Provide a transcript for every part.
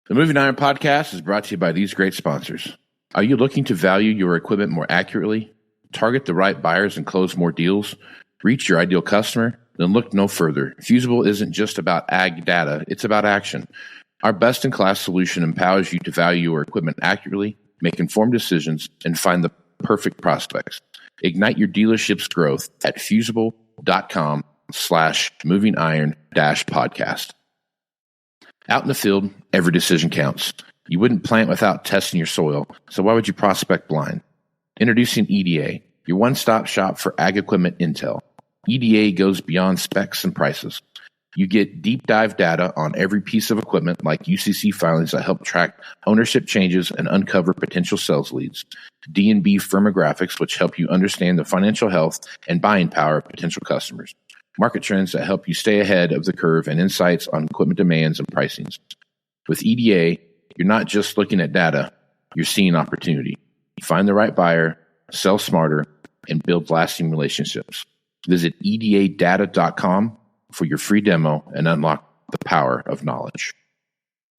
The Moving Iron Podcast is brought to you by these great sponsors. Are you looking to value your equipment more accurately, target the right buyers and close more deals, reach your ideal customer? Then look no further. Fusible isn't just about ag data, it's about action. Our best-in-class solution empowers you to value your equipment accurately, make informed decisions, and find the perfect prospects. Ignite your dealership's growth at fusible.com/movingiron-podcast. Out in the field, every decision counts. You wouldn't plant without testing your soil, so why would you prospect blind? Introducing EDA, your one-stop shop for ag equipment intel. EDA goes beyond specs and prices. You get deep dive data on every piece of equipment like UCC filings that help track ownership changes and uncover potential sales leads. D&B firmographics, which help you understand the financial health and buying power of potential customers. Market trends that help you stay ahead of the curve, and insights on equipment demands and pricings. With EDA, you're not just looking at data, you're seeing opportunity. Find the right buyer, sell smarter, and build lasting relationships. Visit edadata.com for your free demo and unlock the power of knowledge.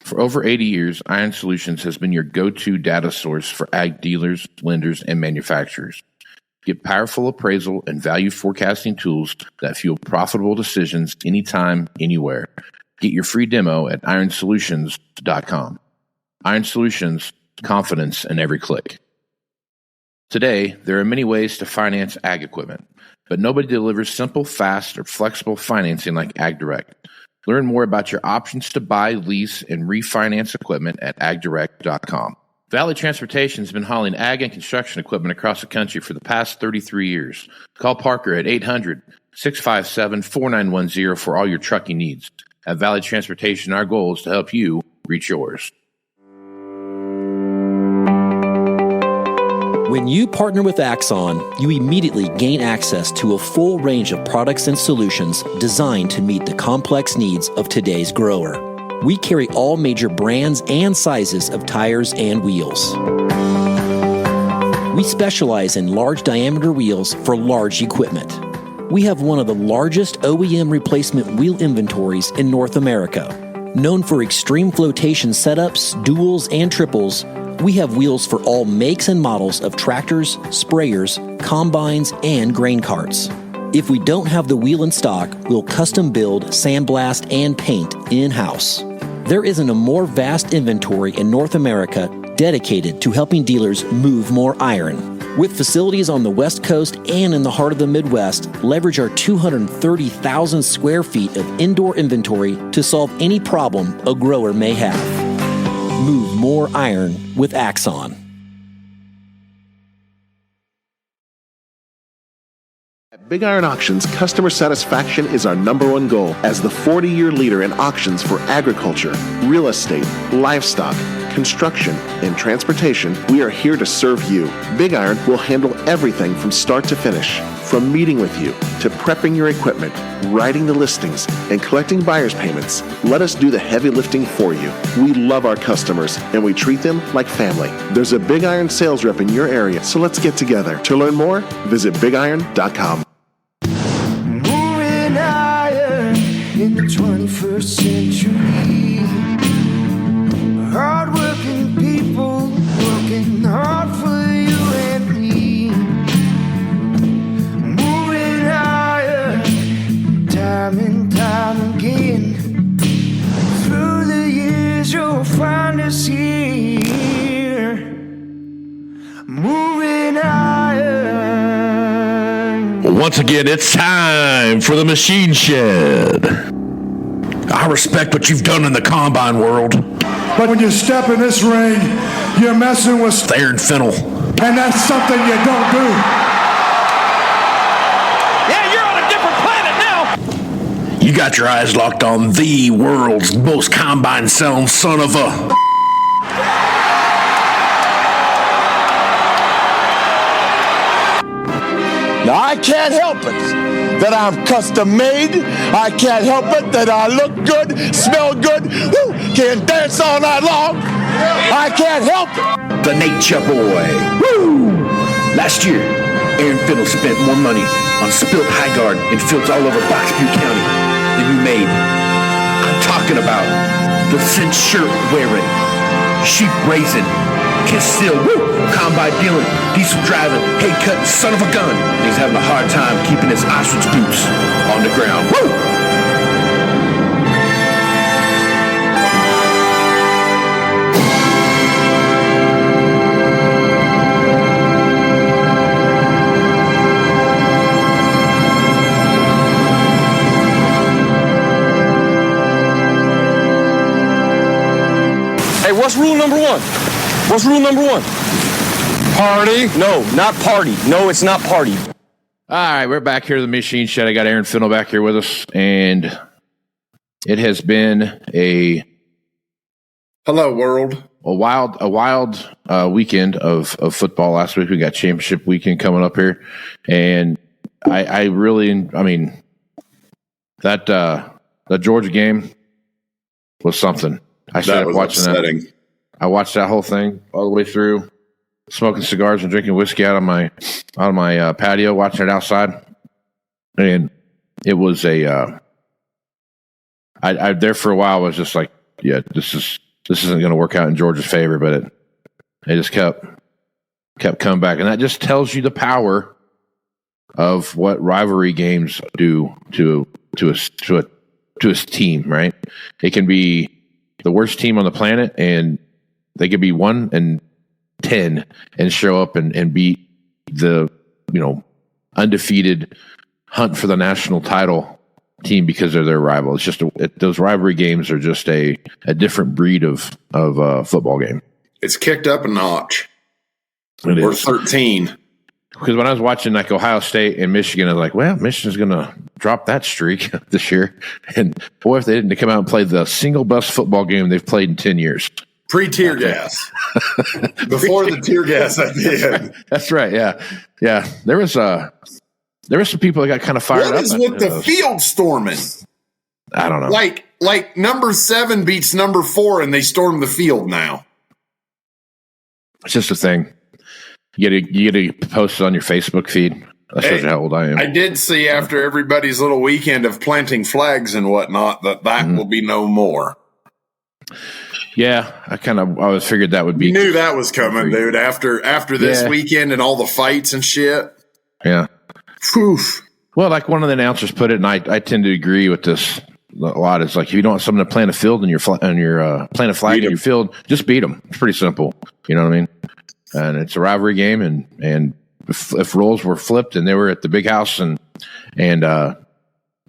For over 80 years, Iron Solutions has been your go-to data source for ag dealers, lenders, and manufacturers. Get powerful appraisal and value forecasting tools that fuel profitable decisions anytime, anywhere. Get your free demo at ironsolutions.com. Iron Solutions, confidence in every click. Today, there are many ways to finance ag equipment, but nobody delivers simple, fast, or flexible financing like AgDirect. Learn more about your options to buy, lease, and refinance equipment at agdirect.com. Valley Transportation has been hauling ag and construction equipment across the country for the past 33 years. Call Parker at 800-657-4910 for all your trucking needs. At Valley Transportation, our goal is to help you reach yours. When you partner with Axon, you immediately gain access to a full range of products and solutions designed to meet the complex needs of today's grower. We carry all major brands and sizes of tires and wheels. We specialize in large diameter wheels for large equipment. We have one of the largest OEM replacement wheel inventories in North America. Known for extreme flotation setups, duals, and triples, we have wheels for all makes and models of tractors, sprayers, combines, and grain carts. If we don't have the wheel in stock, we'll custom build, sandblast, and paint in-house. There isn't a more vast inventory in North America dedicated to helping dealers move more iron. With facilities on the West Coast and in the heart of the Midwest, leverage our 230,000 square feet of indoor inventory to solve any problem a grower may have. Move more iron with Axon. At Big Iron Auctions, customer satisfaction is our #1 goal. As the 40-year leader in auctions for agriculture, real estate, livestock, construction, and transportation, we are here to serve you. Big Iron will handle everything from start to finish. From meeting with you, to prepping your equipment, writing the listings, and collecting buyer's payments, let us do the heavy lifting for you. We love our customers, and we treat them like family. There's a Big Iron sales rep in your area, so let's get together. To learn more, visit bigiron.com. Moving iron in the 21st century. Hard-working people working hard for you and me. Moving iron time and time again. Through the years you'll find us here. Moving iron. Once again, it's time for the Machine Shed. I respect what you've done in the combine world. But when you step in this ring, you're messing with Thayer and Fennel. And that's something you don't do. Yeah, you're on a different planet now. You got your eyes locked on the world's most combine selling son of a... Now, I can't help it that I'm custom made. I can't help it that I look good, smell good, can dance all night long. I can't help it. The Nature Boy. Woo! Last year, Aaron Fennel spent more money on spilled high guard in fields all over Box Butte County than you made. I'm talking about the cinch shirt wearing, sheep raising, kiss still, woo, combine dealing, diesel driving, hay cutting, son of a gun. He's having a hard time keeping his ostrich boots on the ground. Woo! Hey, what's rule number one? What's rule number one? Party? No, not party. No, it's not party. All right, we're back here to the Machine Shed. I got Aaron Finnell back here with us, and it has been a hello world. A wild weekend of football last week. We got championship weekend coming up here, and I mean that Georgia game was something. I started watching upsetting. that. I watched that whole thing all the way through, smoking cigars and drinking whiskey out on my patio, watching it outside, and it was I there for a while was just like, yeah, this isn't going to work out in Georgia's favor, but it just kept coming back, and that just tells you the power of what rivalry games do to a team, right? It can be the worst team on the planet, and they could be 1-10 and show up and beat the undefeated hunt for the national title team because of their rival. It's just those rivalry games are just a different breed of football game. It's kicked up a notch. We're 13. Because when I was watching like Ohio State and Michigan, I was like, well, Michigan's going to drop that streak this year. And boy, if they didn't come out and play the single best football game they've played in 10 years. Pre-tear gas. Before the tear gas at the end. That's right, yeah. Yeah, there was some people that got kind of fired up. What is with the field storming? I don't know. Like number 7 beats number 4 and they storm the field now. It's just a thing. You get to post it on your Facebook feed. That shows you how old I am. I did see after everybody's little weekend of planting flags and whatnot that will be no more. Yeah, I was figured that would be. You knew that was coming, dude. After this weekend and all the fights and shit. Yeah. Oof. Well, like one of the announcers put it, and I tend to agree with this a lot. It's like if you don't want someone to plant a field and you're plant a flag in your field, just beat them. It's pretty simple. You know what I mean? And it's a rivalry game, and if roles were flipped and they were at the big house and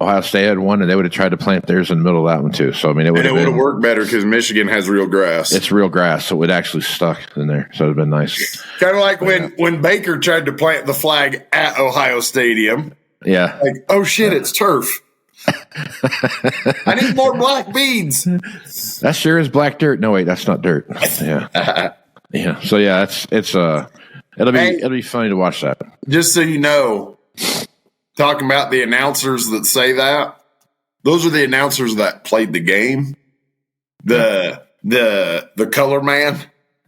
Ohio State had one, and they would have tried to plant theirs in the middle of that one too. So I mean, it would have worked better because Michigan has real grass. It's real grass, so it would actually stuck in there. So it'd have been nice. Kind of like when Baker tried to plant the flag at Ohio Stadium. Yeah. Like, oh shit, it's turf. I need more black beads. That sure is black dirt. No, wait, that's not dirt. Yeah. Yeah. So yeah, it'll be funny to watch that. Just so you know, talking about the announcers that say that, those are the announcers that played the game. The color man,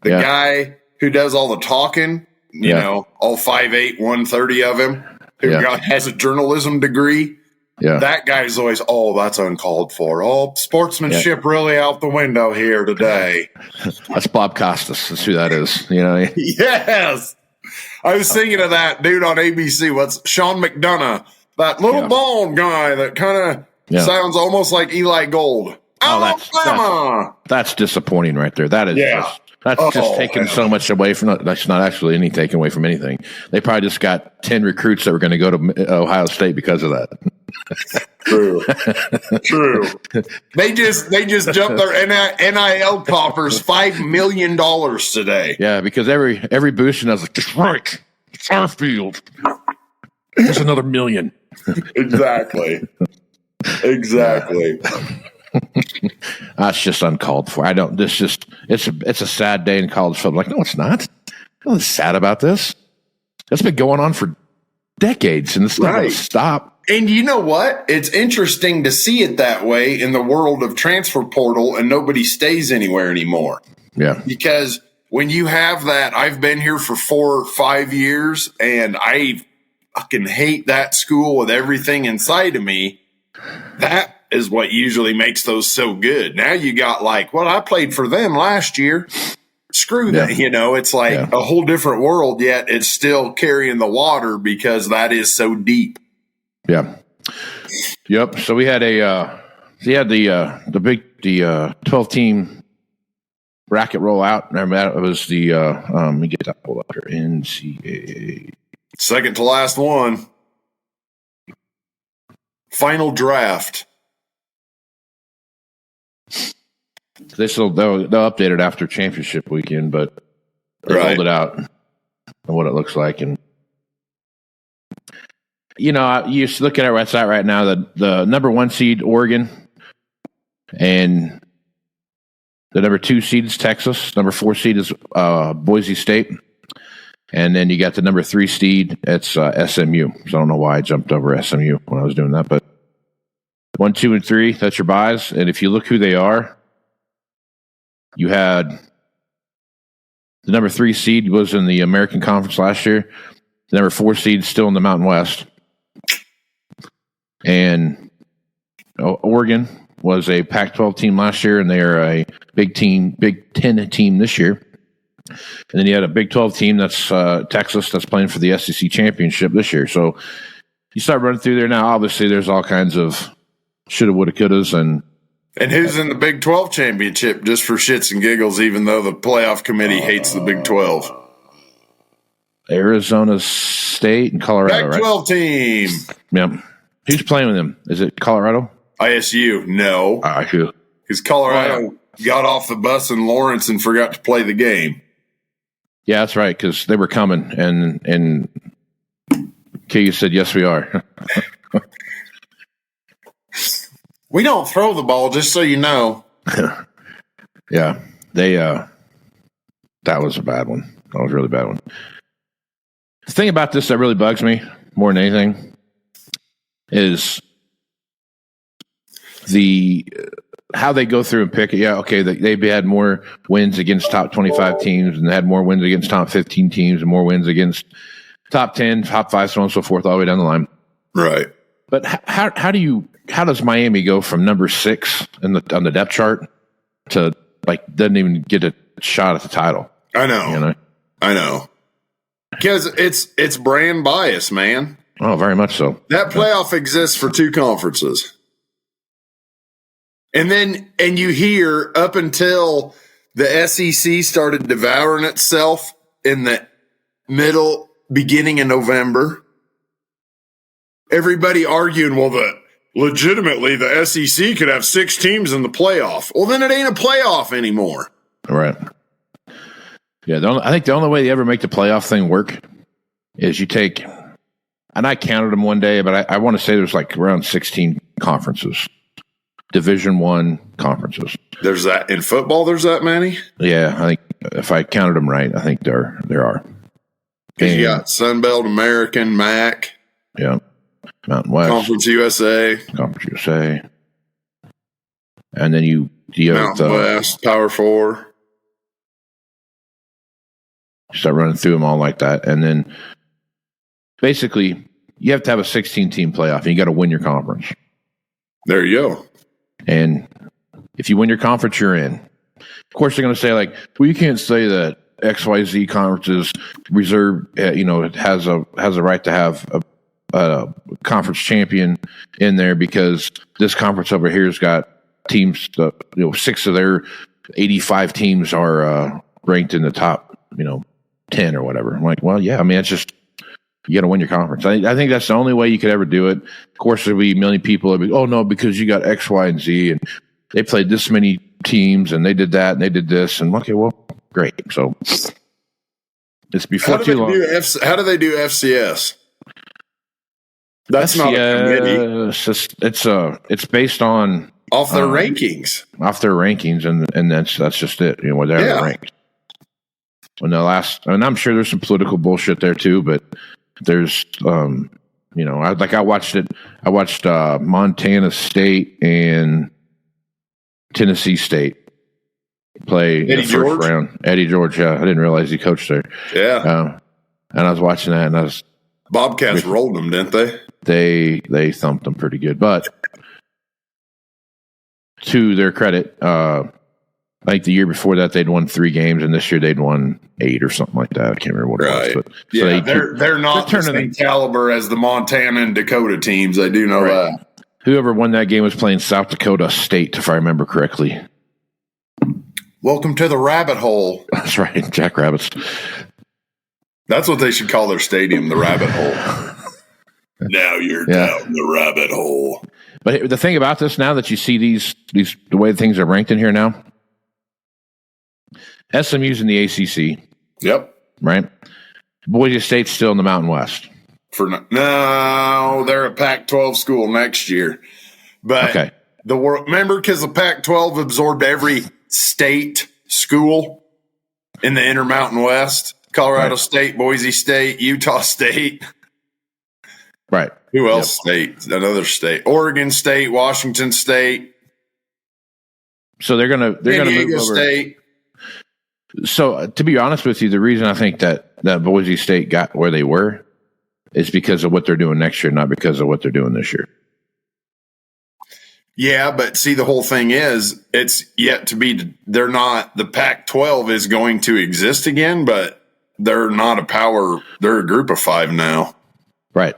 the guy who does all the talking, you know, all 5'8", 130 of him, who has a journalism degree. Yeah. That guy's always, that's uncalled for. Sportsmanship really out the window here today. That's Bob Costas. That's who that is. You know? Yes. I was thinking of that dude on ABC. What's Sean McDonough? That little bald guy that kind of sounds almost like Eli Gold. That's disappointing right there. That is just taking so much away from. That's not actually any taken away from anything. They probably just got 10 recruits that were going to go to Ohio State because of that. True. They just jumped their NIL coffers $5 million today. Yeah, because every boosting, I was like, just right, it's our field. There's another $1 million. Exactly. That's just uncalled for. It's a sad day in college football. Like, no, it's not. Nothing sad about this. It's been going on for decades, and it's not going to stop. And you know what? It's interesting to see it that way in the world of transfer portal, and nobody stays anywhere anymore. Yeah. Because when you have that, I've been here for 4 or 5 years, and I fucking hate that school with everything inside of me. That is what usually makes those so good. Now you got like, well, I played for them last year. Screw that. It's like a whole different world, yet it's still carrying the water because that is so deep. Yeah. Yep. So we had the 12 team bracket rollout. Remember that? It was the let me get that pulled up here. NCAA. Second to last one. Final draft. They'll update it after championship weekend, but they rolled it out and what it looks like. And you look at our website right now, the number 1 seed Oregon, and the number 2 seed is Texas. Number 4 seed is Boise State, and then you got the number 3 seed. It's SMU. So I don't know why I jumped over SMU when I was doing that, but 1, 2, and 3. That's your buys. And if you look who they are. You had the number 3 seed was in the American Conference last year. The number 4 seed is still in the Mountain West. And Oregon was a Pac-12 team last year, and they are a Big Ten team this year. And then you had a Big 12 team that's Texas that's playing for the SEC championship this year. So you start running through there now. Obviously, there's all kinds of shoulda, woulda, couldas, and who's in the Big 12 championship just for shits and giggles, even though the playoff committee hates the Big 12? Arizona State and Colorado, Big 12 team. Yeah. Who's playing with them? Is it Colorado? ISU. No. ISU. Because Colorado got off the bus in Lawrence and forgot to play the game. Yeah, that's right, because they were coming, and KU said, yes, we are. We don't throw the ball, just so you know. Yeah, that was a bad one. That was a really bad one. The thing about this that really bugs me more than anything is how they go through and pick it. Yeah, okay, they've had more wins against top 25 teams, and they had more wins against top 15 teams, and more wins against top 10, top 5, so on and so forth, all the way down the line. Right. But how does Miami go from number 6 on the depth chart to doesn't even get a shot at the title? I know. I know. Because it's brand bias, man. Oh, very much so. That playoff exists for 2 conferences. And you hear up until the SEC started devouring itself in the beginning of November, everybody arguing, well, legitimately the SEC could have 6 teams in the playoff. Well, then it ain't a playoff anymore. Right. Yeah, I think the only way they ever make the playoff thing work is you take, and I counted them one day, but I want to say there's around 16 conferences, Division I conferences. There's that in football. There's that many. Yeah, I think if I counted them right, I think there are. Because you got Sunbelt, American, MAC. Yeah. Mountain West. Conference USA. And then you Mountain West, Power 4. Start running through them all like that. And then basically you have to have a 16-team playoff, and you got to win your conference. There you go. And if you win your conference, you're in. Of course, they're going to say, well, you can't say that XYZ conference is reserved, it has a right to have a conference champion in there because this conference over here has got teams, 6 of their 85 teams are ranked in the top, 10 or whatever. I'm like, well, yeah, I mean, it's just, you got to win your conference. I think that's the only way you could ever do it. Of course, there'll be a million people that be, oh, no, because you got X, Y, and Z, and they played this many teams, and they did that, and they did this, and okay, well, great. So it's before too long. How do they do FCS? That's not a committee. It's based on off their rankings, and that's just it. Where they're ranked. When I'm sure there's some political bullshit there too, but there's I watched it. I watched Montana State and Tennessee State play Eddie the first round. Eddie George, yeah, I didn't realize he coached there. Yeah, and I was watching that, and Bobcats rolled them, didn't they? They thumped them pretty good, but to their credit, like the year before that, they'd won 3 games, and this year they'd won 8 or something like that. I can't remember what it was. But, yeah, they're not the same caliber as the Montana and Dakota teams. I do know that. Whoever won that game was playing South Dakota State, if I remember correctly. Welcome to the rabbit hole. That's right, Jackrabbits. That's what they should call their stadium, the rabbit hole. Now you're down the rabbit hole. But the thing about this now that you see these the way things are ranked in here now, SMU's in the ACC. Yep. Right? Boise State's still in the Mountain West. No, they're a Pac-12 school next year. But remember, because the Pac-12 absorbed every state school in the Intermountain West? Colorado State, Boise State, Utah State. Right. Who else? State? Another state. Oregon State, Washington State. So they're gonna move over. State. So to be honest with you, the reason I think that Boise State got where they were is because of what they're doing next year, not because of what they're doing this year. Yeah, but see, the whole thing is it's yet to be. They're not. The Pac-12 is going to exist again, but they're not a power. They're a group of 5 now. Right.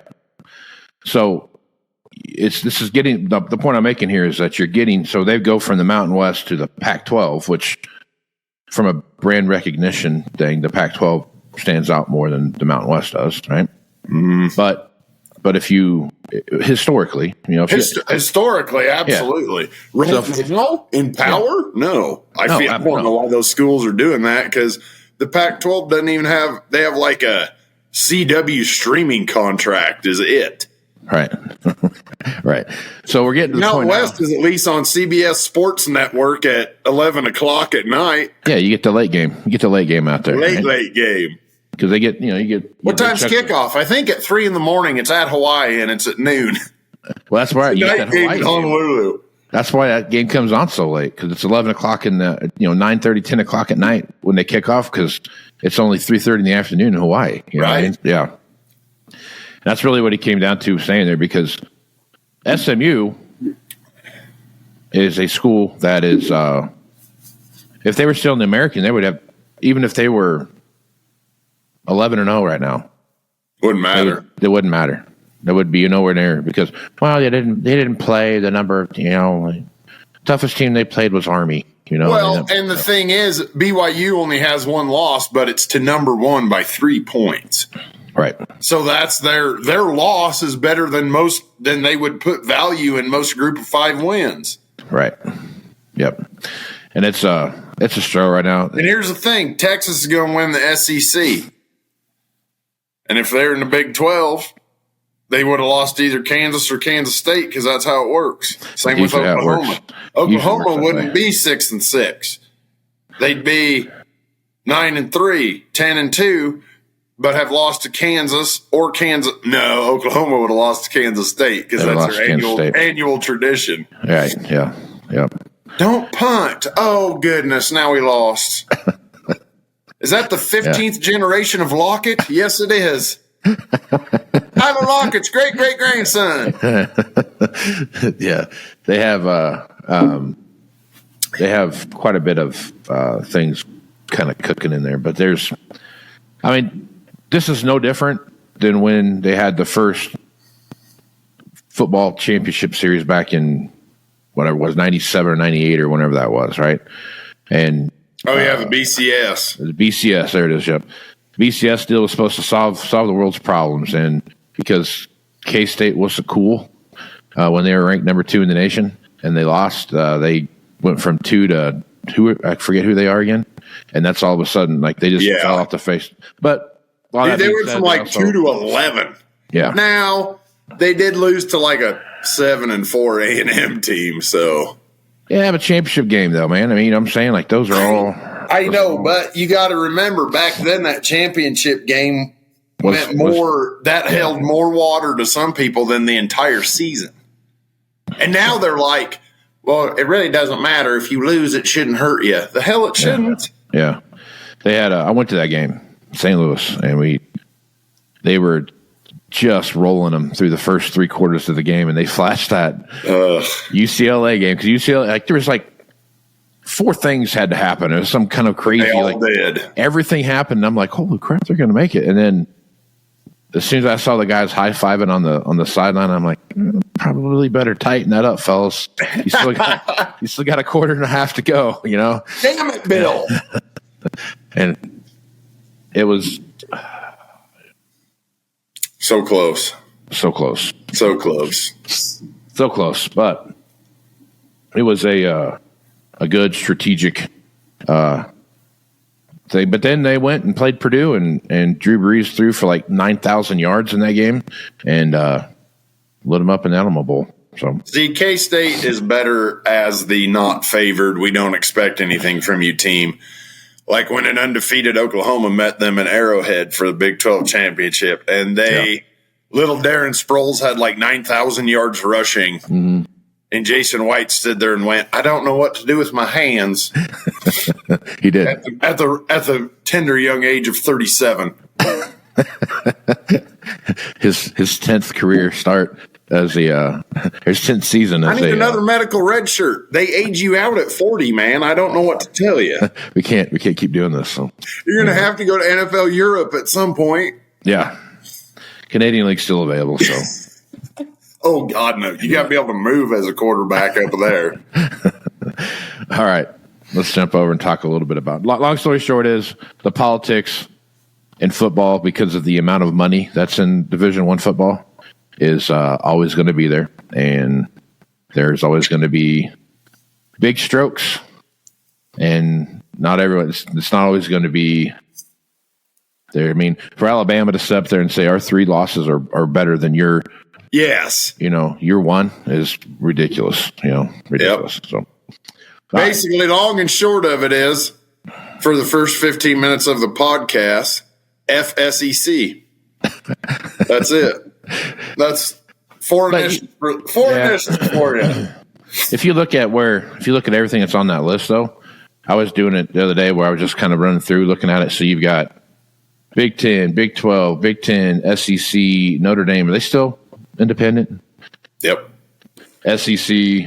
So this is getting the point I'm making here is that you're getting, so they go from the Mountain West to the Pac-12, which from a brand recognition thing, the Pac-12 stands out more than the Mountain West does, right? Mm. But if you historically, historically, absolutely. Yeah. In power, no. I don't know why those schools are doing that because the Pac-12 doesn't even have. They have like a CW streaming contract. Is it? Right. Right. So we're getting to the point West is at least on CBS Sports Network at 11 o'clock at night. Yeah, you get the late game. You get the late game out there. Late game. Because they get, you get. What time's kickoff? I think at 3 in. It's at Hawaii and it's at noon. Well, that's right. You get that Hawaii Honolulu. That's why that game comes on so late because it's 11 o'clock in the 9:30, 10 o'clock at night when they kick off because it's only 3:30 in the afternoon in Hawaii. You know what I mean? Yeah. That's really what he came down to saying there because SMU is a school that is, if they were still in the American, they would have, even if they were 11-0 right now. Wouldn't matter. It wouldn't matter. There would be nowhere near because, they didn't play the number of, toughest team they played was Army. And the thing is, BYU only has 1 loss, but it's to number 1 by 3 points. Right. So that's their loss is better than they would put value in most group of 5 wins. Right. Yep. And it's a struggle right now. And here's the thing: Texas is going to win the SEC, and if they're in the Big 12, they would have lost either Kansas or Kansas State because that's how it works. Same with Oklahoma. Oklahoma wouldn't be 6-6; they'd be 9-3, 10-2. But have lost to Kansas or Kansas. No, Oklahoma would have lost to Kansas State because that's their annual tradition. Right, yeah, yep. Don't punt. Oh, goodness, now we lost. Is that the 15th generation of Lockett? Yes, it is. Tyler Lockett's great-great-grandson. Yeah, they have quite a bit of things kind of cooking in there. But this is no different than when they had the first football championship series back in whatever it was, 97 or 98 or whenever that was, right? And the BCS. The BCS, there it is, yep. BCS deal was supposed to solve the world's problems, and because K-State was so cool when they were ranked number 2 in the nation and they lost, they went from 2 to 2, I forget who they are again, and that's all of a sudden, like, they just fell off the face. But they went from 2 to 11. Yeah. Now they did lose to like a 7-4 A&M team. So yeah, but championship game though, man. I mean, I'm saying like those are all. I know, but you got to remember back then that championship game meant more. Held more water to some people than the entire season. And now they're like, well, it really doesn't matter if you lose; it shouldn't hurt you. The hell, it shouldn't. Yeah, they had. I went to that game. St. Louis, and they were just rolling them through the first 3 quarters of the game, and they flashed that UCLA game because UCLA, there was 4 things had to happen. It was some kind of crazy. They all did. Everything happened. And I'm like, holy crap, they're going to make it. And then as soon as I saw the guys high fiving on the sideline, I'm like, probably better tighten that up, fellas. You still got a quarter and a half to go. Damn it, Bill. And it was so close. So close. So close. So close. But it was a good strategic thing. But then they went and played Purdue, and Drew Brees threw for 9,000 yards in that game and lit them up in the Alamo Bowl. So, see, K-State is better as the not favored. We don't expect anything from you team. Like when an undefeated Oklahoma met them in Arrowhead for the Big 12 championship, and little Darren Sproles had 9,000 yards rushing, and Jason White stood there and went, "I don't know what to do with my hands." He did at the tender young age of 37. his 10th career start as his 10th season. I need another medical red shirt. They age you out at 40, man. I don't know what to tell you. We can't keep doing this. So you're going to have to go to NFL Europe at some point. Yeah, Canadian League's still available. So, oh God, no! You got to be able to move as a quarterback up there. All right, let's jump over and talk a little bit about. Long story short is the politics in football, because of the amount of money that's in Division I football, is always going to be there, and there's always going to be big strokes, and not everyone. It's not always going to be there. I mean, for Alabama to sit up there and say our 3 losses are better than your your 1 is ridiculous. Ridiculous. Yep. So basically, long and short of it is, for the first 15 minutes of the podcast, FSEC. That's it. That's 4 initials for you. If you look at everything that's on that list, though, I was doing it the other day where I was just kind of running through, looking at it. So you've got Big 10, Big 12, Big 10, SEC, Notre Dame. Are they still independent? Yep. SEC.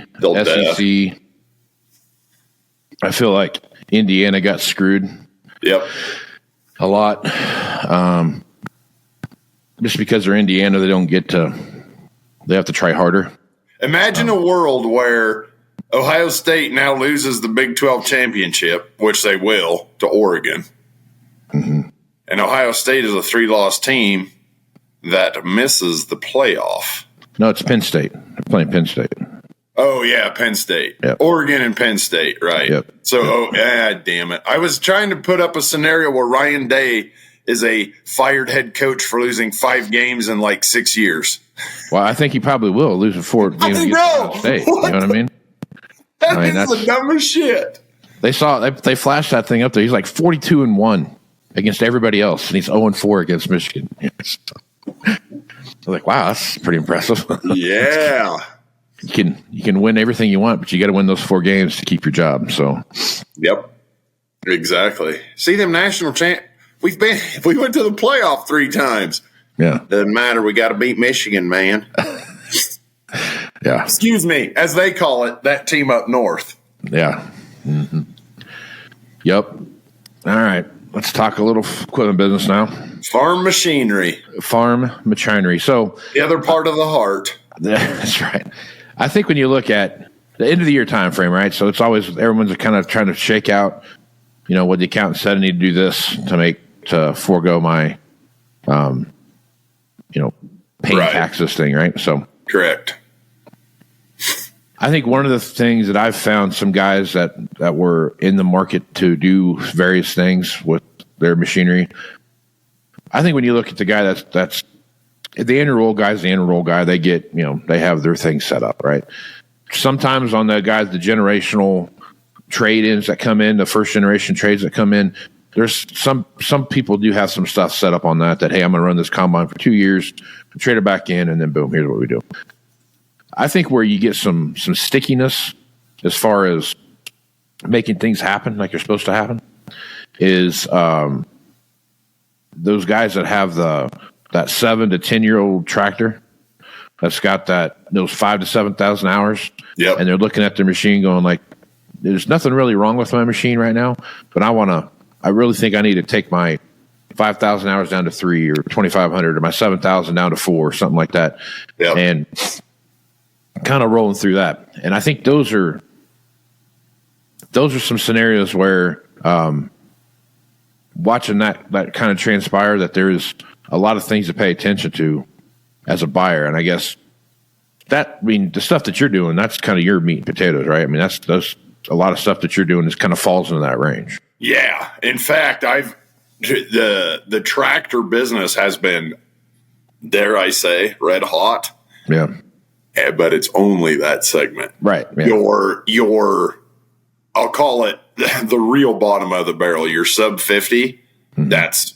I feel like Indiana got screwed. Yep. A lot. Just because they're Indiana, they have to try harder. Imagine a world where Ohio State now loses the Big 12 championship, which they will, to Oregon. Mm-hmm. And Ohio State is a 3-loss team that misses the playoff. No, it's Penn State. They're playing Penn State. Oh, yeah, Penn State. Yep. Oregon and Penn State, right. Yep. So, damn it. I was trying to put up a scenario where Ryan Day is a fired head coach for losing 5 games in 6 years. Well, I think he probably will lose 4 games against Ohio State. You know what I mean? That's the dumbest shit. They flashed that thing up there. He's 42-1 against everybody else, and he's 0-4 against Michigan. I was like, wow, that's pretty impressive. Yeah. You can win everything you want, but you got to win those 4 games to keep your job. So, yep, exactly. See them national champ. We went to the playoff 3 times. Yeah, doesn't matter. We got to beat Michigan, man. Yeah. Excuse me, as they call it, that team up north. Yeah. Mm-hmm. Yep. All right. Let's talk a little equipment business now. Farm machinery. So the other part of the heart. That's right. I think when you look at the end of the year time frame, right? So it's always everyone's kind of trying to shake out, what the accountant said, I need to do this to forego my, paying taxes thing, right? So correct. I think one of the things that I've found some guys that were in the market to do various things with their machinery. I think when you look at the guy that's the enroll guy's the enroll guy, they get, they have their thing set up, right? Sometimes on the guys, the generational trade-ins that come in, the first generation trades that come in, there's some people do have some stuff set up on that, hey, I'm going to run this combine for 2 years, trade it back in, and then boom, here's what we do. I think where you get some stickiness as far as making things happen like they're supposed to happen is those guys that have the that 7 to 10-year-old tractor that's got those 5,000 to 7,000 hours. Yep. And they're looking at their machine going like, there's nothing really wrong with my machine right now, but I really think I need to take my 5,000 hours down to 3 or 2,500 or my 7,000 down to 4 or something like that. Yep. And kind of rolling through that. And I think those are some scenarios where watching that kind of transpire, that there is a lot of things to pay attention to as a buyer. And I guess the stuff that you're doing, that's kind of your meat and potatoes, right? I mean, that's a lot of stuff that you're doing is kind of falls into that range. Yeah. In fact, the tractor business has been, dare I say, red hot. Yeah. But it's only that segment. Right. Yeah. Your I'll call it the real bottom of the barrel. Your sub 50, that's,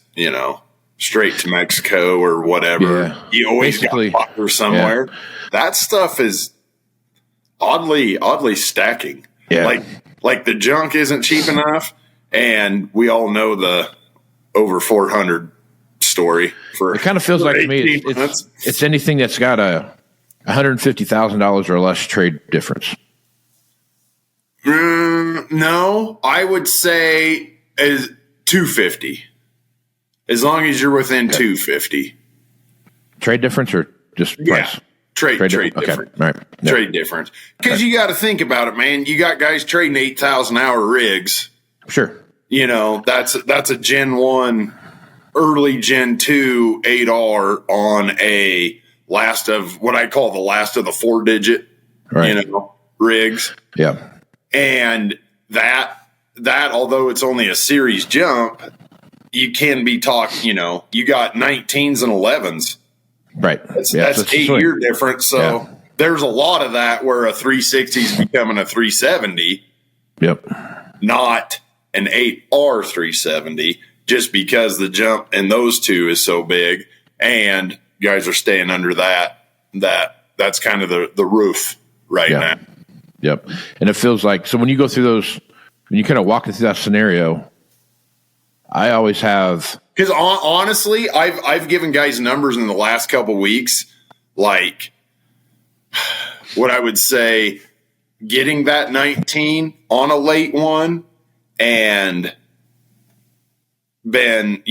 straight to Mexico or whatever. Yeah. You always got water somewhere. Yeah. That stuff is oddly stacking. Yeah. Like the junk isn't cheap enough, and we all know the over 400 story. It kind of feels like to me it's anything that's got a $150,000 or less trade difference. No, I would say is 250. As long as you're within 250. Trade difference or just price? Yeah. Trade difference. Okay. Right. Yeah. Trade difference. Because you got to think about it, man. You got guys trading 8,000 hour rigs. Sure. That's a Gen 1, early Gen 2 8R on a last of what I call the last of the 4-digit, rigs. Yeah. And that although it's only a series jump, you can be talking, you got 19s and 11s. Right. That's 8-year difference. So there's a lot of that where a 360 is becoming a 370. Yep. Not an 8R 370, just because the jump in those two is so big, and guys are staying under that's kind of the roof right now. Yep. And it feels like, so when you go through those, when you kind of walk through that scenario, I always have, because honestly, I've given guys numbers in the last couple weeks, like what I would say, getting that 19 on a late one, and then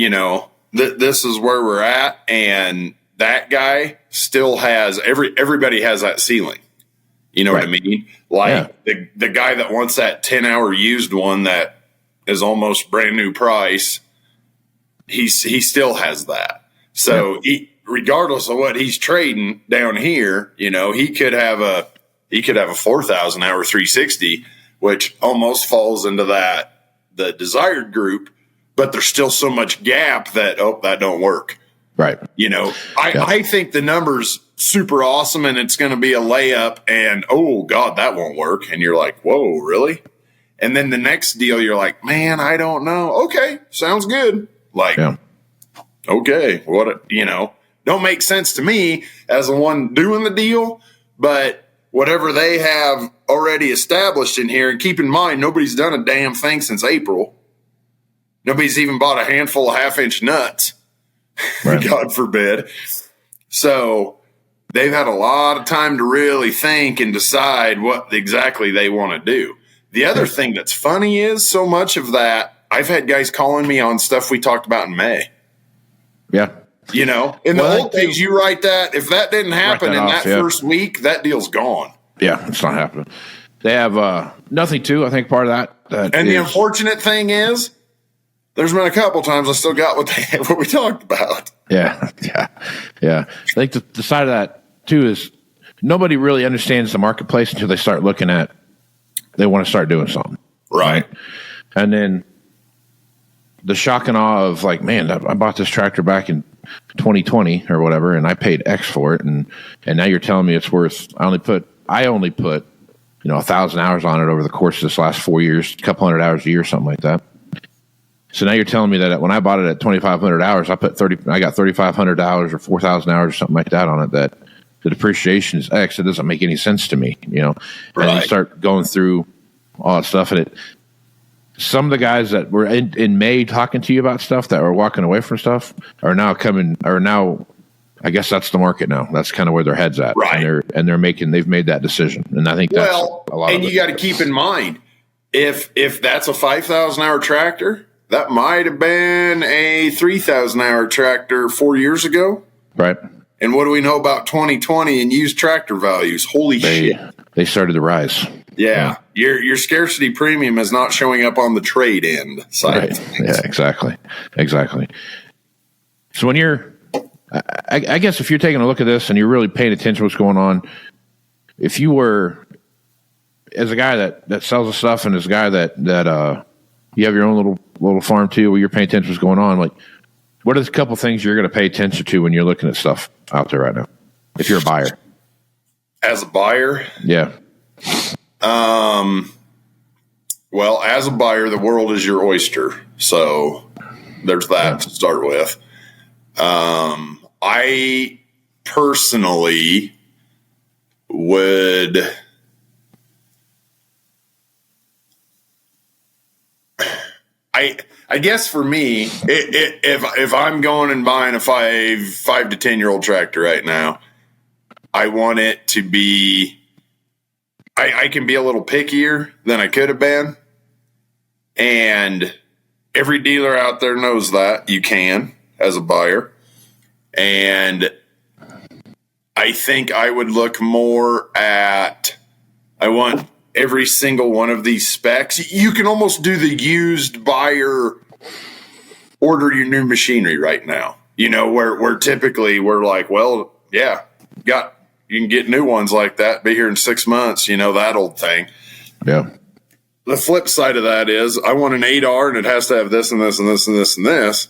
this is where we're at, and that guy still has everybody has that ceiling. You know what I mean? Like the guy that wants that 10-hour used one that is almost brand new price, he still has that. So regardless of what he's trading down here, he could have a 4,000 hour 360, which almost falls into the desired group, but there's still so much gap that don't work. Right. I think the number's super awesome, and it's going to be a layup, and oh God, that won't work. And you're like, whoa, really? And then the next deal, you're like, man, I don't know. Okay. Sounds good. Like, okay, what, don't make sense to me as the one doing the deal, but whatever they have already established in here, and keep in mind, nobody's done a damn thing since April. Nobody's even bought a handful of 1/2-inch nuts. Right. God forbid. So they've had a lot of time to really think and decide what exactly they want to do. The other thing that's funny is so much of that, I've had guys calling me on stuff we talked about in May. Yeah. In the old days, you write that. If that didn't happen in that first week, that deal's gone. Yeah, it's not happening. They have nothing to, I think, part of that. And the unfortunate thing is, there's been a couple times I still got what we talked about. Yeah. I think the side of that, too, is nobody really understands the marketplace until they start looking at, they want to start doing something. Right. And then the shock and awe of like, man, I bought this tractor back in 2020 or whatever, and I paid X for it, and now you're telling me it's worth, I only put 1,000 hours on it over the course of this last 4 years, a couple hundred hours a year, something like that. So now you're telling me that when I bought it at 2,500 hours, I got 3,500 hours or 4,000 hours or something like that on it, that the depreciation is X. It doesn't make any sense to me, And you start going through all that stuff, and some of the guys that were in May talking to you about stuff that were walking away from stuff are now I guess that's the market now. That's kind of where their head's at. Right. They've made that decision. And I think that's a lot of it. And you got to keep in mind, if that's a 5,000 hour tractor, that might have been a 3,000 hour tractor 4 years ago. Right. And what do we know about 2020 and used tractor values? Holy shit. They started to rise. Yeah. Your scarcity premium is not showing up on the trade end side. Right. Yeah, exactly. So when I guess if you're taking a look at this and you're really paying attention to what's going on, if you were, as a guy that sells the stuff and as a guy that you have your own little farm too, where you're paying attention to what's going on, like, what are the couple things you're going to pay attention to when you're looking at stuff out there right now? If you're a buyer. As a buyer? Yeah. Well, as a buyer, the world is your oyster. So there's that to start with. I personally would I guess for me, if I'm going and buying a 5 to 10 year old tractor right now, I want it to be, I can be a little pickier than I could have been. And every dealer out there knows that you can as a buyer. And I think I would look more at, I want every single one of these specs. You can almost do the used buyer order your new machinery right now. You know, where typically we're like, well, yeah, you can get new ones like that, be here in 6 months, you know, that old thing. Yeah. The flip side of that is I want an 8R and it has to have this and this and this and this and this.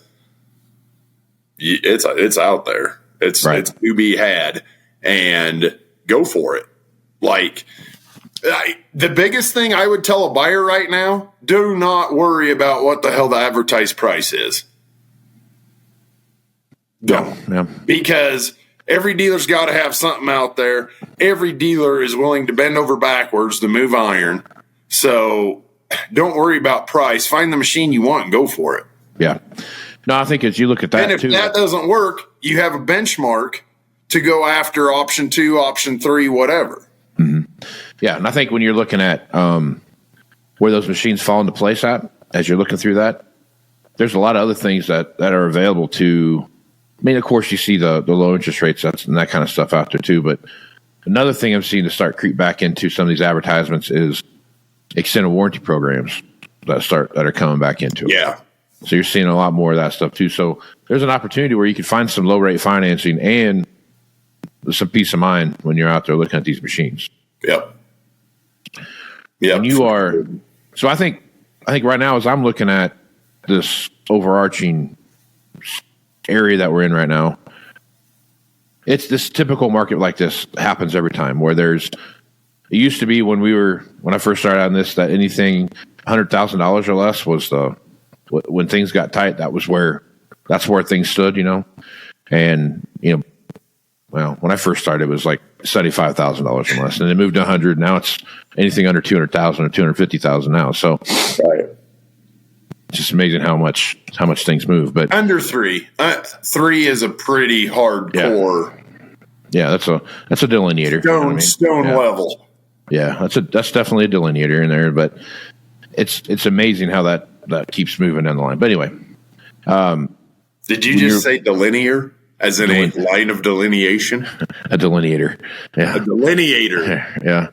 It's out there. It's to be had, and go for it. Like, the biggest thing I would tell a buyer right now, do not worry about what the hell the advertised price is. Don't. Yeah. Because every dealer's got to have something out there. Every dealer is willing to bend over backwards to move iron. So don't worry about price. Find the machine you want and go for it. Yeah. No, I think as you look at that, and if that doesn't work, you have a benchmark to go after option 2, option 3, whatever. Mm-hmm. Yeah, and I think when you're looking at where those machines fall into place at, as you're looking through that, there's a lot of other things that are available to. I mean, of course, you see the low interest rates and that kind of stuff out there too. But another thing I've seen to start creep back into some of these advertisements is extended warranty programs that are coming back into it. Yeah. So you're seeing a lot more of that stuff too. So there's an opportunity where you can find some low rate financing and some peace of mind when you're out there looking at these machines. Yep. Yeah. And you are. So I think right now, as I'm looking at this overarching area that we're in right now, it's this typical market like this happens every time where it used to be when I first started on this, that anything $100,000 or less was when things got tight, that's where things stood, you know? And, you know, well, when I first started, it was like $75,000 and less, and it moved to 100. Now it's anything under 200,000 or 250,000 now. So right. It's just amazing how much things move. But under 3, 3 is a pretty hardcore. Yeah, that's a delineator. Stone level. Yeah, that's definitely a delineator in there. But it's amazing how that keeps moving down the line. But anyway, did you just say delineator? As in a line of delineation? A delineator. Yeah. A delineator. Yeah.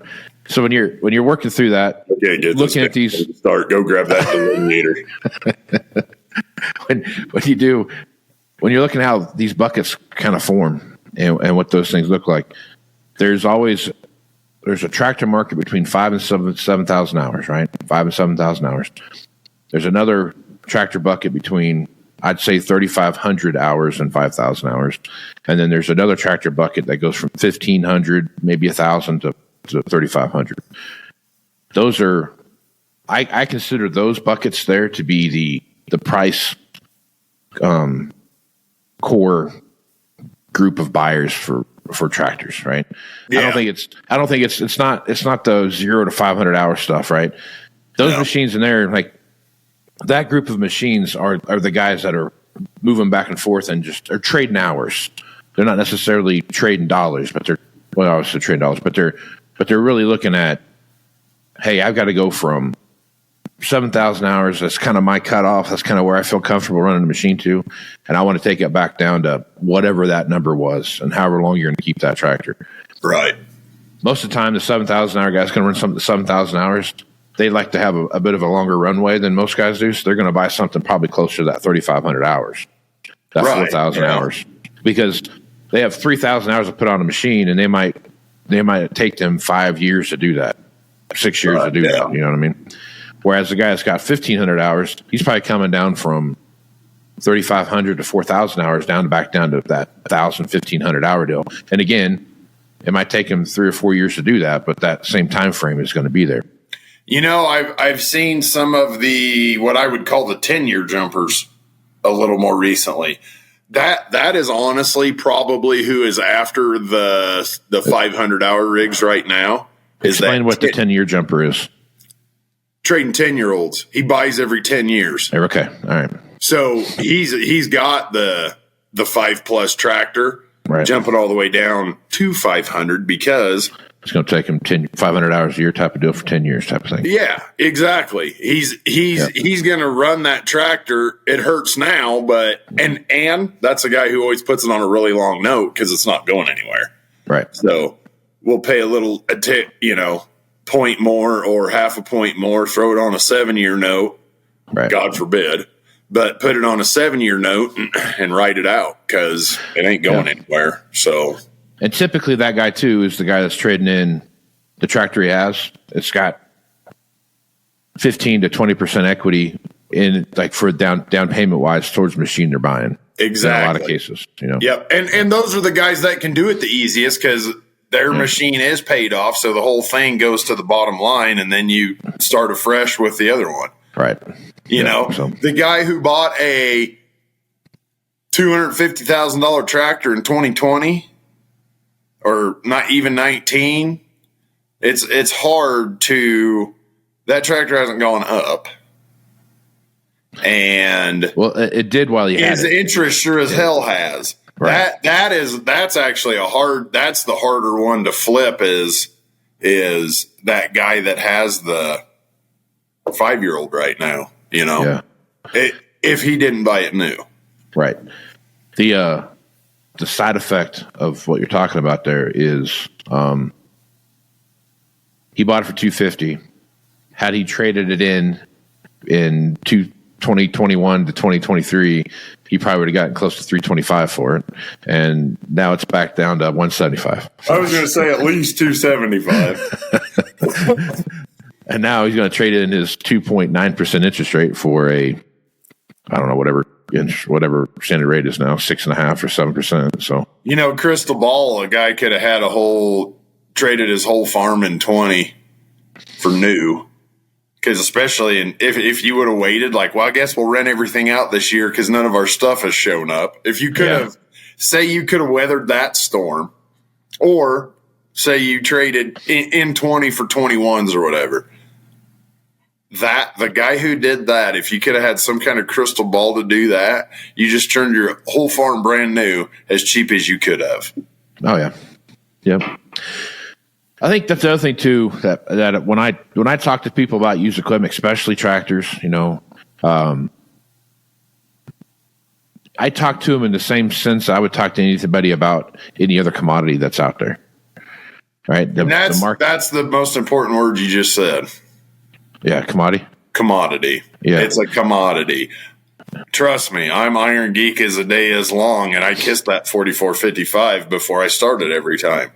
So when you're working through that, looking at these, go grab that delineator. when you're looking at how these buckets kind of form and what those things look like, there's a tractor market between 5,000 and 7,000 hours, right? 5,000 and 7,000 hours. There's another tractor bucket between, I'd say, 3,500 hours and 5,000 hours. And then there's another tractor bucket that goes from 1,500, maybe 1,000 to 3,500. Those are, I consider those buckets there to be the price core group of buyers for tractors, right? Yeah. I don't think it's not the 0 to 500 hour stuff, right? Those machines in there, like, that group of machines are the guys that are moving back and forth and just are trading hours. they're not necessarily trading dollars, but they're obviously trading dollars, but they're really looking at, hey, I've got to go from 7,000 hours. That's kind of my cutoff. That's kind of where I feel comfortable running the machine to, and I want to take it back down to whatever that number was, and however long you're going to keep that tractor. Right. Most of the time, the 7,000 hour guy's going to run something 7,000 hours. They like to have a bit of a longer runway than most guys do, so they're going to buy something probably closer to that 3,500 hours, that 4,000 hours, because they have 3,000 hours to put on a machine, and they might take them 5 years to do that, 6 years to do that. You know what I mean? Whereas the guy that's got 1,500 hours, he's probably coming down from 3,500 to 4,000 hours back down to that 1,000, 1,500 hour deal. And again, it might take him 3 or 4 years to do that, but that same time frame is going to be there. You know, I've seen some of the what I would call the 10-year jumpers a little more recently. That is honestly probably who is after the 500-hour rigs right now. Explain what the 10-year jumper is. Trading 10-year-olds. He buys every 10 years. Okay, all right. So he's got the 5+ tractor, right, jumping all the way down to 500 because it's going to take him 500 hours a year type of deal for 10 years type of thing. Yeah, exactly. He's going to run that tractor. It hurts now, but and that's a guy who always puts it on a really long note because it's not going anywhere. Right. So we'll pay point more or half a point more, throw it on a 7-year note, right, God forbid, but put it on a 7-year note and write it out because it ain't going anywhere. So, and typically that guy too is the guy that's trading in the tractor he has. It's got 15 to 20% equity in, like, for down payment wise towards the machine they're buying. Exactly. In a lot of cases, Yep. And those are the guys that can do it the easiest because their machine is paid off, so the whole thing goes to the bottom line, and then you start afresh with the other one. Right. The guy who bought a $250,000 tractor in 2020, or not even 19, it's hard to – that tractor hasn't gone up. And well, it did while he had it. His interest sure as hell has. Right. That's actually that's the harder one to flip is that guy that has the 5-year-old right now, if he didn't buy it new. Right. The side effect of what you're talking about there is he bought it for $250. Had he traded it in 2021 to 2023, he probably would have gotten close to $325 for it, and now it's back down to $175. I was going to say at least $275. And now he's going to trade it in his 2.9% interest rate for I don't know, whatever standard rate is now, 6.5% or 7%. So crystal ball, a guy could have had traded his whole farm in 20 for new. Because especially if you would have waited, like, well, I guess we'll rent everything out this year because none of our stuff has shown up. If you could have, say you could have weathered that storm, or say you traded in 20 for 21s or whatever, the guy who did that, if you could have had some kind of crystal ball to do that, you just turned your whole farm brand new as cheap as you could have. Oh, yeah. Yep. I think that's the other thing too, that when I talk to people about used equipment, especially tractors, I talk to them in the same sense I would talk to anybody about any other commodity that's out there. Right? That's the most important word you just said. Yeah, commodity. Commodity. Yeah. It's a commodity. Trust me, I'm iron geek as a day is long, and I kissed that 4455 before I started every time.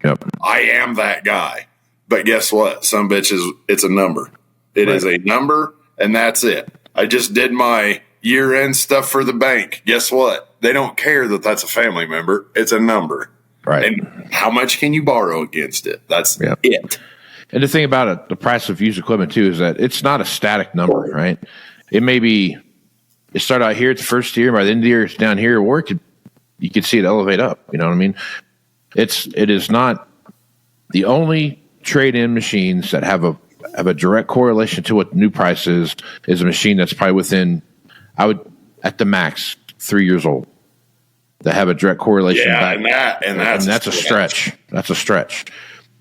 Yep. I am that guy. But guess what? Some bitches, it's a number. It is a number, and that's it. I just did my year-end stuff for the bank. Guess what? They don't care that that's a family member. It's a number. Right. And how much can you borrow against it? That's it. And the thing about it, the price of used equipment, too, is that it's not a static number, right? It may be, it started out here at the first year, by the end of the year, it's down here, or you could see it elevate up. You know what I mean? It is not the only trade-in machines that have a direct correlation to what the new price is a machine that's probably within, at the max, 3 years old. that have a direct correlation. Yeah, and that's a stretch. That's a stretch.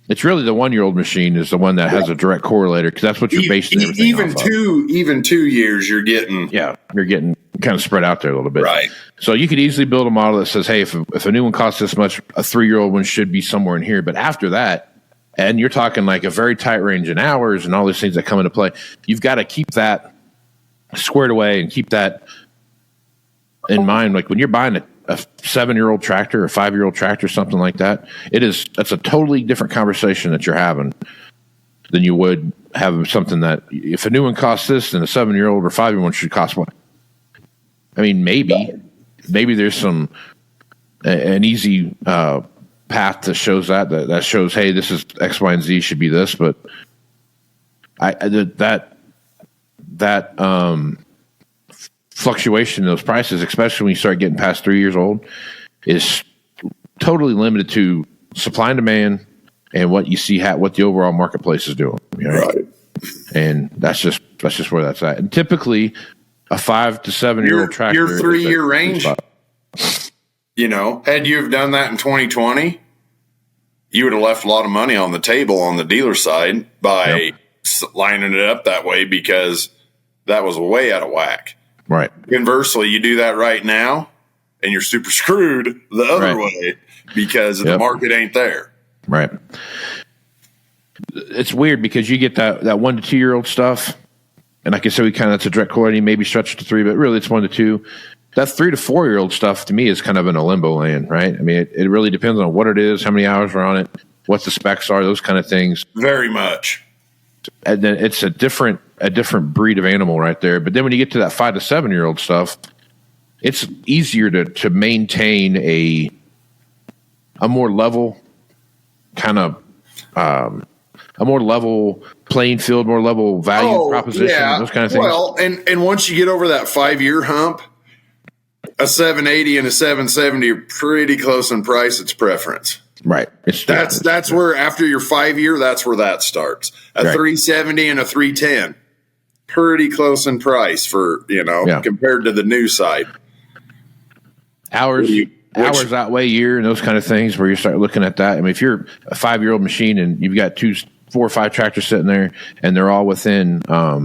It's really the 1-year-old machine is the one that has a direct correlator because that's what you're basing everything even off of. Even 2 years, you're getting kind of spread out there a little bit. Right. So you could easily build a model that says, hey, if a new one costs this much, a 3-year-old one should be somewhere in here. But after that, and you're talking like a very tight range in hours and all these things that come into play, you've got to keep that squared away and keep that in mind. Like when you're buying a 7-year-old tractor, a 5-year-old tractor, something like that, that's a totally different conversation that you're having than you would have something that if a new one costs this, then a 7-year-old or 5-year-old one should cost what? I mean, maybe there's an easy path that shows that shows, hey, this is X, Y, and Z should be this, but that fluctuation in those prices, especially when you start getting past 3 years old, is totally limited to supply and demand and what you see, what the overall marketplace is doing. You know? Right. And that's just where that's at. And typically, a 5 to 7-year-old tractor, your 3-year range. Had you have done that in 2020, you would have left a lot of money on the table on the dealer side by lining it up that way because that was way out of whack. Right. Conversely, you do that right now, and you're super screwed the other way because the market ain't there. Right. It's weird because you get that 1 to 2 year old stuff, and like I said, that's a direct correlation, maybe stretch to 3, but really it's 1 to 2. That 3 to 4 year old stuff to me is kind of in a limbo land, right? I mean, it really depends on what it is, how many hours are on it, what the specs are, those kind of things. Very much. And then it's a different breed of animal right there. But then when you get to that 5 to 7 year old stuff, it's easier to maintain a more level kind of a more level playing field, more level value proposition, those kind of things. Well, and once you get over that 5-year hump, a 780 and a 770 are pretty close in price. It's preference. Right. That's where after your 5-year, that's where that starts. A 370 and a 310, pretty close in price for compared to the new side. Hours outweigh year and those kind of things where you start looking at that. I mean, if you're a 5-year-old machine and you've got 4 or 5 tractors sitting there and they're all within a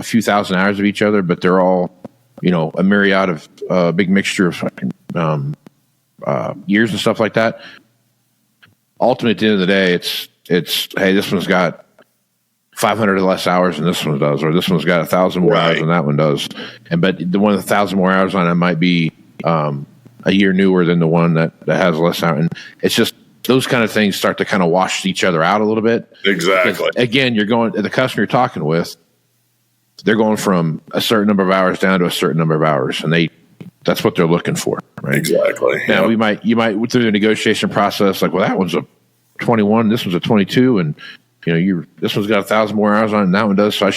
few thousand hours of each other, but they're all a myriad of a big mixture of fucking years and stuff like that. Ultimately, at the end of the day, it's hey, this one's got 500 less hours than this one does, or this one's got 1,000 more hours than that one does. But the one with 1,000 more hours on it might be a year newer than the one that has less hours. And it's just those kind of things start to kind of wash each other out a little bit. Exactly. Because, again, the customer you're talking with, they're going from a certain number of hours down to a certain number of hours, and that's what they're looking for, right? Exactly. Now, you might through the negotiation process, like, well, that one's a 21, this one's a 22, and this one's got 1,000 more hours on it, and that one does. So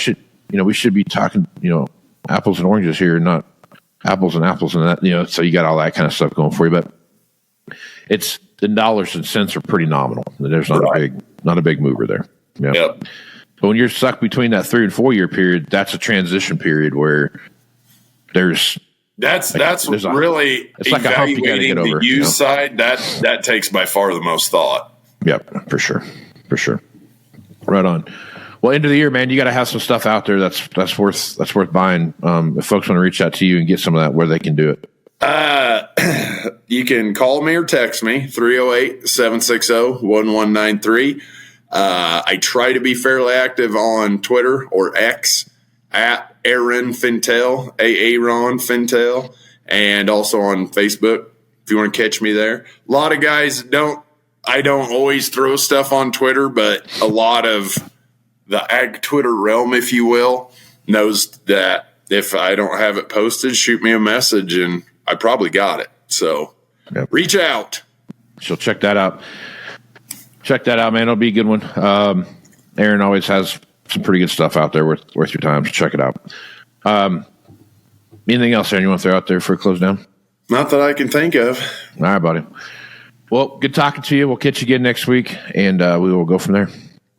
we should be talking, apples and oranges here, not apples and apples and that. So you got all that kind of stuff going for you, but it's the dollars and cents are pretty nominal. There's not a big mover there. Yep. But when you're stuck between that 3 and 4 year period, that's a transition period where that's really it's like a hump you got to get over. The used side that takes by far the most thought. Yep, for sure. Right on. Well, end of the year, man, you got to have some stuff out there that's worth buying. If folks want to reach out to you and get some of that, where they can do it. You can call me or text me 308-760-1193. I try to be fairly active on Twitter or X at Aaron Fintel, Aaron Fintel, and also on Facebook if you want to catch me there. A lot of guys I don't always throw stuff on Twitter, but a lot of the ag Twitter realm, if you will, knows that if I don't have it posted, shoot me a message and I probably got it. So reach out. So check that out. Man. It'll be a good one. Aaron always has some pretty good stuff out there worth your time. So check it out. Anything else, Aaron, you want to throw out there for a close down? Not that I can think of. All right, buddy. Well, good talking to you. We'll catch you again next week, and we will go from there.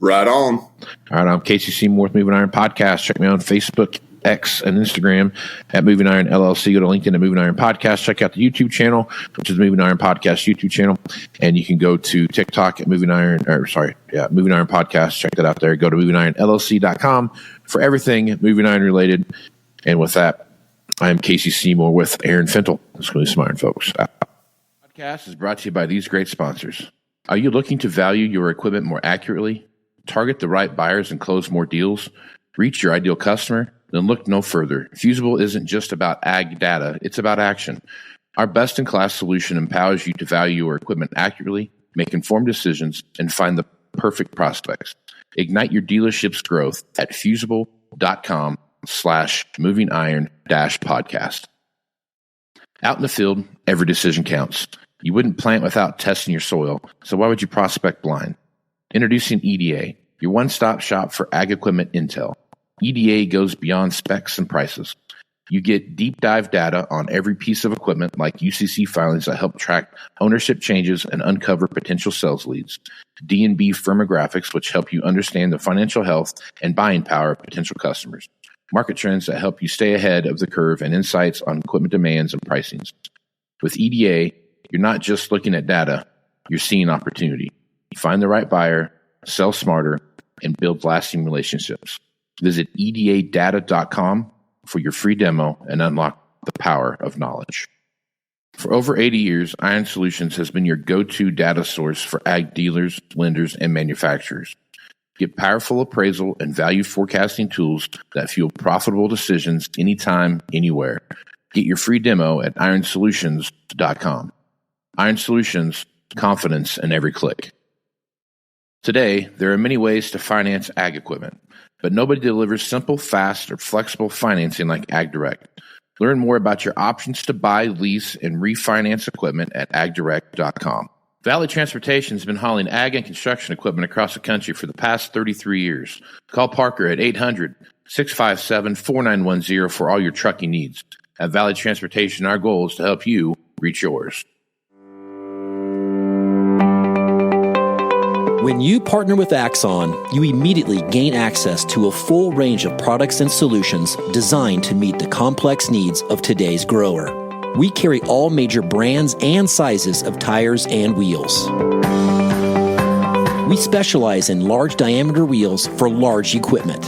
Right on. All right, I'm Casey Seymour with Moving Iron Podcast. Check me out on Facebook X, and Instagram at Moving Iron LLC. Go to LinkedIn at Moving Iron Podcast. Check out the YouTube channel, which is Moving Iron Podcast YouTube channel. And you can go to TikTok at Moving Iron Podcast. Check that out there. Go to movingironllc.com for everything Moving Iron related. And with that, I am Casey Seymour with Aaron Fintel. Let's go to some iron, folks. Podcast is brought to you by these great sponsors. Are you looking to value your equipment more accurately? Target the right buyers and close more deals? Reach your ideal customer? Then look no further. Fusible isn't just about ag data, it's about action. Our best-in-class solution empowers you to value your equipment accurately, make informed decisions, and find the perfect prospects. Ignite your dealership's growth at fusible.com/movingiron-podcast. Out in the field, every decision counts. You wouldn't plant without testing your soil, so why would you prospect blind? Introducing EDA, your one-stop shop for ag equipment intel. EDA goes beyond specs and prices. You get deep dive data on every piece of equipment like UCC filings that help track ownership changes and uncover potential sales leads. D&B firmographics, which help you understand the financial health and buying power of potential customers. Market trends that help you stay ahead of the curve, and insights on equipment demands and pricings. With EDA, you're not just looking at data, you're seeing opportunity. You find the right buyer, sell smarter, and build lasting relationships. Visit edadata.com for your free demo and unlock the power of knowledge. For over 80 years, Iron Solutions has been your go-to data source for ag dealers, lenders, and manufacturers. Get powerful appraisal and value forecasting tools that fuel profitable decisions anytime, anywhere. Get your free demo at ironsolutions.com. Iron Solutions, confidence in every click. Today, there are many ways to finance ag equipment, but nobody delivers simple, fast, or flexible financing like AgDirect. Learn more about your options to buy, lease, and refinance equipment at agdirect.com. Valley Transportation has been hauling ag and construction equipment across the country for the past 33 years. Call Parker at 800-657-4910 for all your trucking needs. At Valley Transportation, our goal is to help you reach yours. When you partner with Axon, you immediately gain access to a full range of products and solutions designed to meet the complex needs of today's grower. We carry all major brands and sizes of tires and wheels. We specialize in large diameter wheels for large equipment.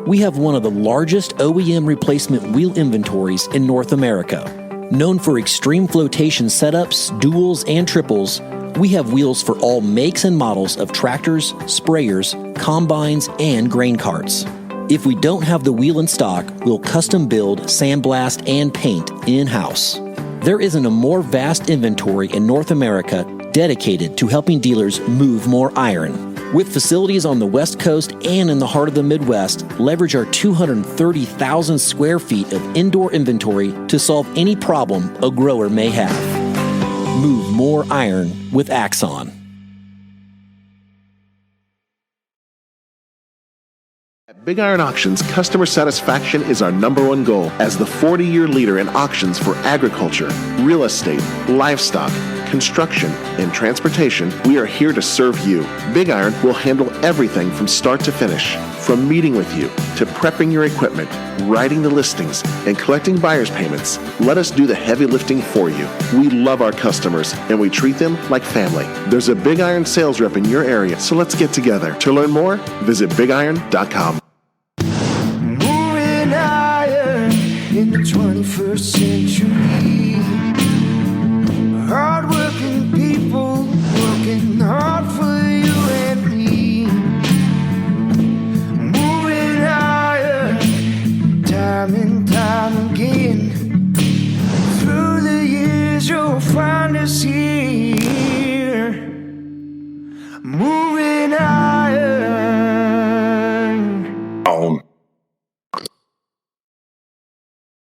We have one of the largest OEM replacement wheel inventories in North America. Known for extreme flotation setups, duals, and triples, we have wheels for all makes and models of tractors, sprayers, combines, and grain carts. If we don't have the wheel in stock, we'll custom build, sandblast, and paint in-house. There isn't a more vast inventory in North America dedicated to helping dealers move more iron. With facilities on the West Coast and in the heart of the Midwest, leverage our 230,000 square feet of indoor inventory to solve any problem a grower may have. Move more iron with Axon. At Big Iron Auctions, customer satisfaction is our #1 goal. As the 40-year leader in auctions for agriculture, real estate, livestock, construction, and transportation, we are here to serve you. Big Iron will handle everything from start to finish. From meeting with you, to prepping your equipment, writing the listings, and collecting buyer's payments, let us do the heavy lifting for you. We love our customers, and we treat them like family. There's a Big Iron sales rep in your area, so let's get together. To learn more, visit bigiron.com. Moving iron in the 21st century. Hard-working people working hard for you and me. Moving iron, time and time again. Through the years you'll find us here. Moving iron.